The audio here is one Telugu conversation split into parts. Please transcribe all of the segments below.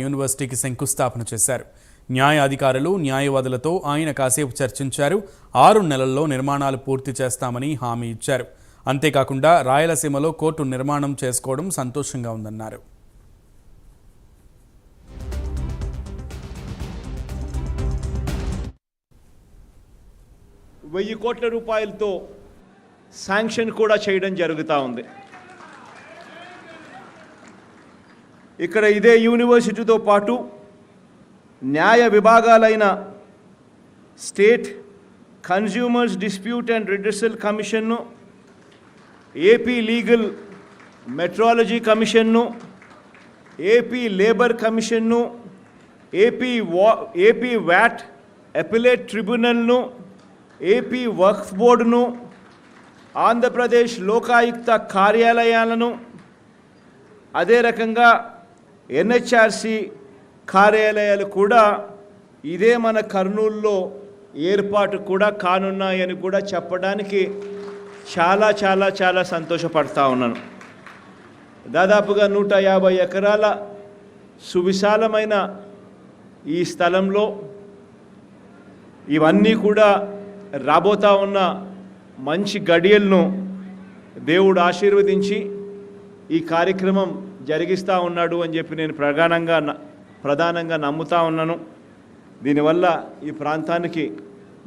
యూనివర్సిటీకి శంకుస్థాపన చేశారు. న్యాయ అధికారులు, న్యాయవాదులతో ఆయన కాసేపు చర్చించారు. 6 నెలల్లో నిర్మాణాలు పూర్తి చేస్తామని హామీ ఇచ్చారు. అంతేకాకుండా రాయలసీమలో కోర్టు నిర్మాణం చేసుకోవడం సంతోషంగా ఉందన్నారు. ₹1000 కోట్ల శాంక్షన్ కూడా చేయడం జరుగుతూ ఉంది. ఇక్కడ ఇదే యూనివర్సిటీతో పాటు న్యాయ విభాగాలైన state consumers dispute and redressal కమిషన్ను, ఏపీ లీగల్ మెట్రాలజీ కమిషన్ను, ఏపీ లేబర్ కమిషన్ను, ఏపీ వ్యాట్ అపిలేట్ ట్రిబ్యునల్ను, ఏపీ వక్ఫ్ బోర్డును, ఆంధ్రప్రదేశ్ లోకాయుక్త కార్యాలయాలను, అదే రకంగా ఎన్హెచ్ఆర్సి కార్యాలయాలు కూడా ఇదే మన కర్నూలులో ఏర్పాటు కూడా కానున్నాయని కూడా చెప్పడానికి చాలా చాలా చాలా సంతోషపడతా ఉన్నాను. దాదాపుగా 150 ఎకరాల సువిశాలమైన ఈ స్థలంలో ఇవన్నీ కూడా రాబోతా ఉన్న మంచి గడియలను దేవుడు ఆశీర్వదించి ఈ కార్యక్రమం జరిగిస్తూ ఉన్నాడు అని చెప్పి నేను ప్రధానంగా నమ్ముతా ఉన్నాను. దీనివల్ల ఈ ప్రాంతానికి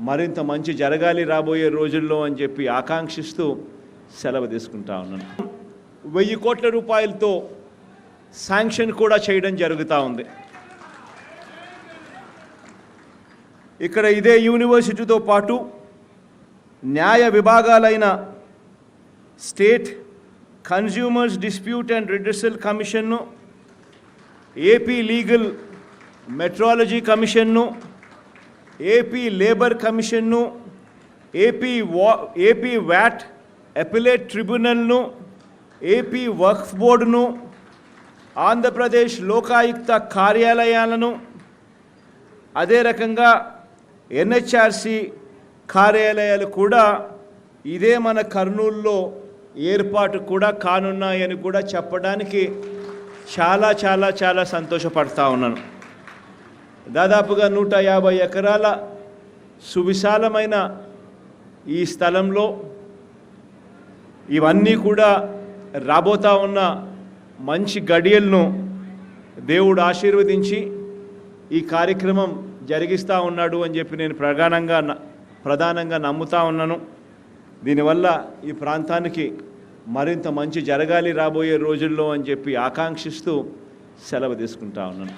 మరింత మంచి జరగాలి రాబోయే రోజుల్లో అని చెప్పి ఆకాంక్షిస్తూ సెలవు తీసుకుంటా ఉన్నాను. ₹1000 కోట్ల శాంక్షన్ కూడా చేయడం జరుగుతూ ఉంది. ఇక్కడ ఇదే యూనివర్సిటీతో పాటు న్యాయ విభాగాలైన state consumers dispute and redressal కమిషన్ను, ఏపీ లీగల్ మెట్రాలజీ కమిషన్ను, ఏపీ లేబర్ కమిషన్ను, ఏపీ వ్యాట్ అపిలేట్ ట్రిబ్యునల్ను, ఏపీ వక్ఫ్ బోర్డును, ఆంధ్రప్రదేశ్ లోకాయుక్త కార్యాలయాలను, అదే రకంగా ఎన్హెచ్ఆర్సి కార్యాలయాలు కూడా ఇదే మన కర్నూలులో ఏర్పాటు కూడా కానున్నాయని కూడా చెప్పడానికి చాలా చాలా చాలా సంతోషపడతా ఉన్నాను. దాదాపుగా 150 ఎకరాల సువిశాలమైన ఈ స్థలంలో ఇవన్నీ కూడా రాబోతా ఉన్న మంచి గడియలను దేవుడు ఆశీర్వదించి ఈ కార్యక్రమం జరిగిస్తూ ఉన్నాడు అని చెప్పి నేను ప్రధానంగా నమ్ముతా ఉన్నాను. దీనివల్ల ఈ ప్రాంతానికి మరింత మంచి జరగాలి రాబోయే రోజుల్లో అని చెప్పి ఆకాంక్షిస్తూ సెలవు తీసుకుంటా ఉన్నాను.